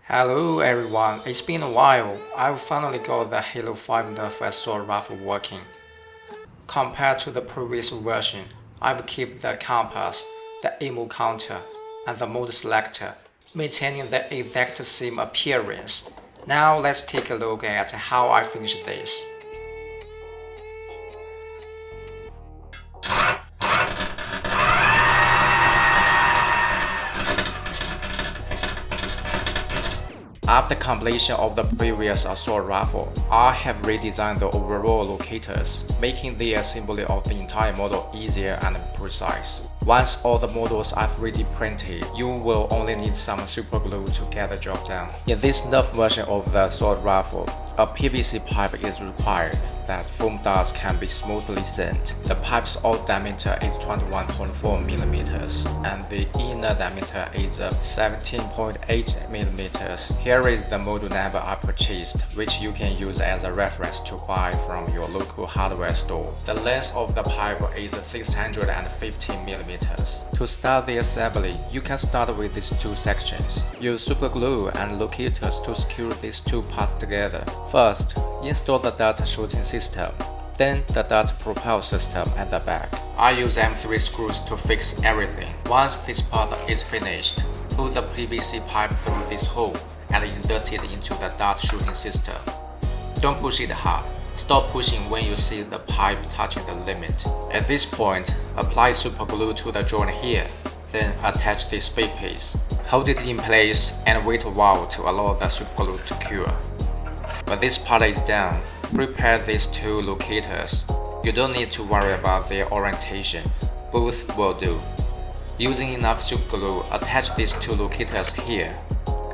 Hello everyone, it's been a while. I've finally got the Halo 5 Nerf Assault Rifle working. Compared to the previous version, I've kept the compass, the ammo counter, and the mode selector, maintaining the exact same appearance. Now let's take a look at how I finished this. After completion of the previous assault rifle, I have redesigned the overall locators, making the assembly of the entire model easier and precise. Once all the models are 3D printed, you will only need some super glue to get the job done. In this Nerf version of the assault rifle, a PVC pipe is required that foam darts can be smoothly sent. The pipe's out diameter is 21.4mm and the inner diameter is 17.8mm. Here is the model number I purchased, which you can use as a reference to buy from your local hardware store. The length of the pipe is 650mm. To start the assembly, you can start with these two sections. Use super glue and locators to secure these two parts together. First, install the dart shooting system, then the dart propel system at the back. I use M3 screws to fix everything. Once this part is finished, put the PVC pipe through this hole and insert it into the dart shooting system. Don't push it hard. Stop pushing when you see the pipe touching the limit. At this point, apply super glue to the joint here, then attach the spade piece. Hold it in place and wait a while to allow the super glue to cure. When this part is done, prepare these two locators. You don't need to worry about their orientation, both will do. Using enough super glue, attach these two locators here.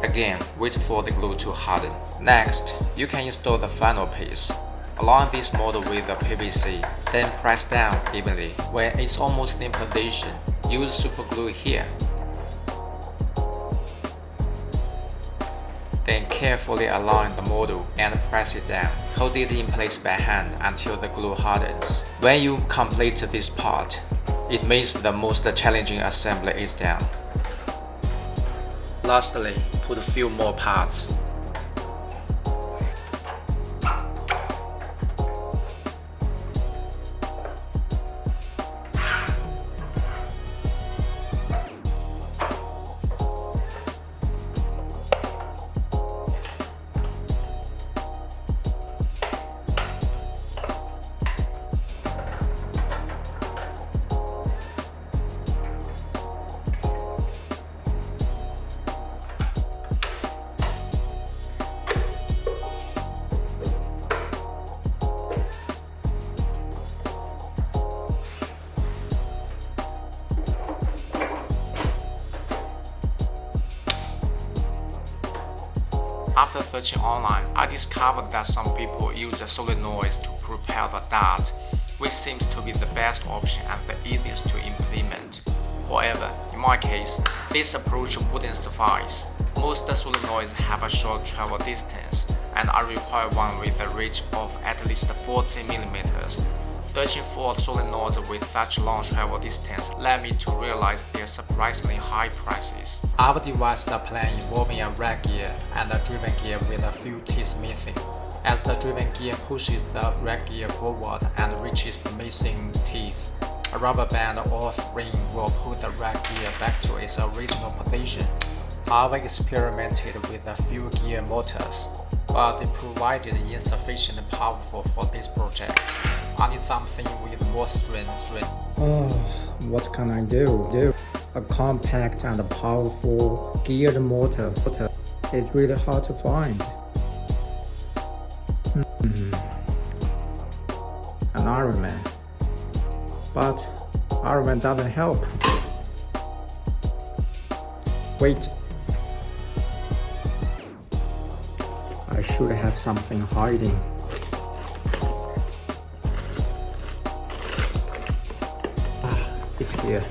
Again, wait for the glue to harden. Next, you can install the final piece. Align this model with the PVC, then press down evenly. When it's almost in position, use super glue here. Then carefully align the model and press it down. Hold it in place by hand until the glue hardens. When you complete this part, it means the most challenging assembly is done. Lastly, put a few more parts. After searching online, I discovered that some people use solenoids to propel the dart, which seems to be the best option and the easiest to implement. However, in my case, this approach wouldn't suffice. Most solenoids have a short travel distance, and I require one with a range of at least 40mm. Searching for solenoids with such long travel distance led me to realize their surprisingly high prices. I've devised a plan involving a rag gear and a driven gear with a few teeth missing. As the driven gear pushes the rag gear forward and reaches the missing teeth, a rubber band or ring will pull the rag gear back to its original position. I've experimented with a few gear motors, but they provided insufficient powerful for this project. I need something with more strength. Oh, what can I do? A compact and powerful geared motor is really hard to find. An Iron Man. But Iron Man doesn't help. Wait. I should have something hiding. It's here.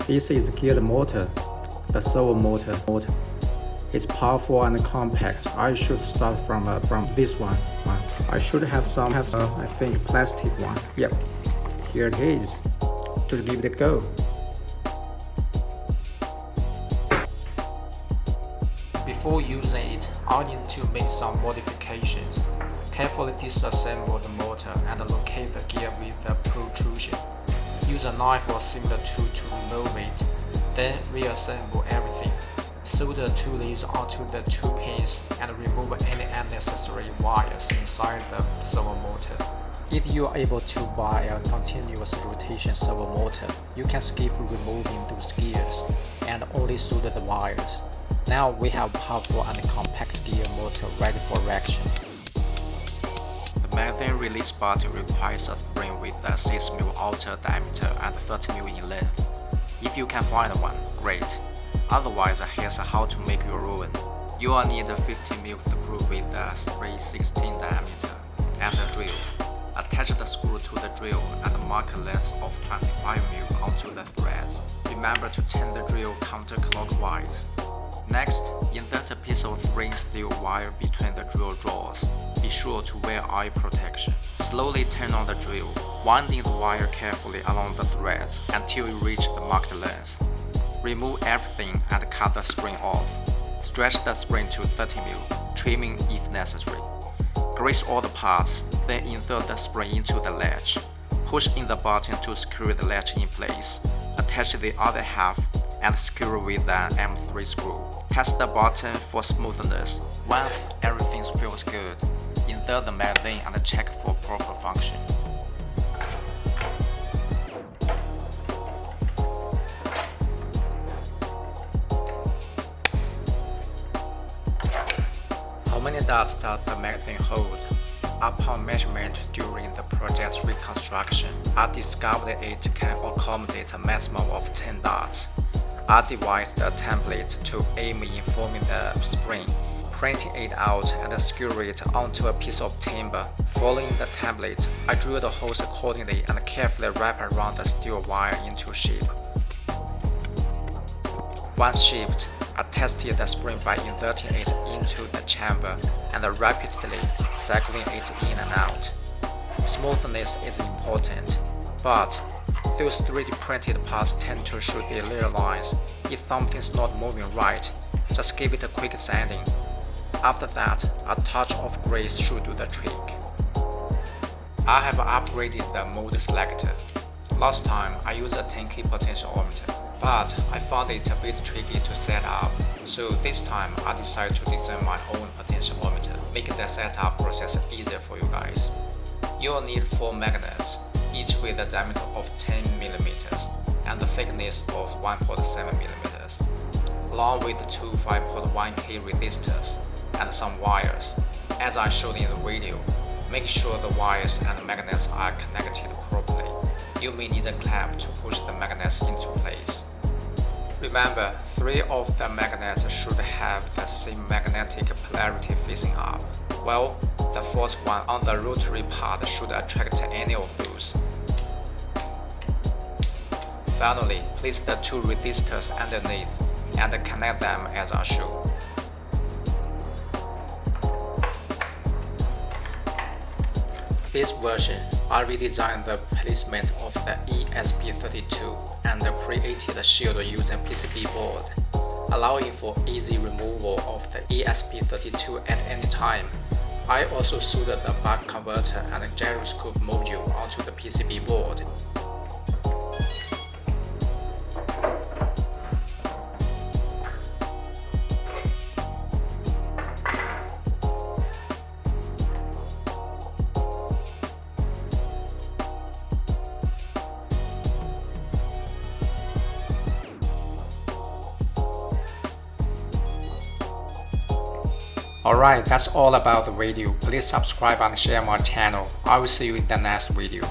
This is geared motor, the servo motor. It's powerful and compact. I should start from this one. I should have I think plastic one. Yep, here it is. Should give it a go. Before using it, I need to make some modifications. Carefully disassemble the motor and locate the gear with the protrusion. Use a knife or similar tool to remove it, then reassemble everything. Solder the two leads onto the two pins and remove any unnecessary wires inside the servo motor. If you are able to buy a continuous rotation servo motor, you can skip removing those gears and only solder the wires. Now we have powerful and compact gear motor ready for action. The magazine release button requires a spring with a 6 mm outer diameter and 30 mm in length. If you can find one, great. Otherwise, here's how to make your own. You will need a 50 mm screw with a 3/16 diameter and a drill. Attach the screw to the drill and mark a length of 25 mm onto the threads. Remember to turn the drill counterclockwise. Next, insert a piece of thin steel wire between the drill jaws. Be sure to wear eye protection. Slowly turn on the drill, winding the wire carefully along the threads until you reach the marked length. Remove everything and cut the spring off. Stretch the spring to 30 mm, trimming if necessary. Grease all the parts, then insert the spring into the latch. Push in the button to secure the latch in place. Attach the other half and secure with an M3 screw. Test the button for smoothness. Once everything feels good, insert the magazine and check for proper function. How many darts does the magazine hold? Upon measurement during the project's reconstruction, I discovered it can accommodate a maximum of 10 darts. I devised a template to aim in forming the spring, printing it out and secure it onto a piece of timber. Following the template, I drew the holes accordingly and carefully wrap around the steel wire into shape. Once shaped, I tested the spring by inserting it into the chamber and rapidly cycling it in and out. Smoothness is important, but those 3D printed parts tend to show the layer lines. If something's not moving right, just give it a quick sanding. After that, a touch of grease should do the trick. I have upgraded the mode selector. Last time I used a 10K potentiometer, but I found it a bit tricky to set up, so this time I decided to design my own potentiometer, making the setup process easier for you guys. You will need 4 magnets, each with a diameter of 10 mm and the thickness of 1.7 mm, along with 2 5.1K resistors and some wires. As I showed in the video, make sure the wires and magnets are connected properly. You may need a clamp to push the magnets into place. Remember, 3 of the magnets should have the same magnetic polarity facing up, while the 4th one on the rotary part should attract any of those. Finally, place the 2 resistors underneath and connect them as I show. This version, I redesigned the placement of the ESP32 and created a shield using PCB board, allowing for easy removal of the ESP32 at any time. I also soldered the buck converter and gyroscope module onto the PCB board. Alright, that's all about the video. Please subscribe and share my channel. I will see you in the next video.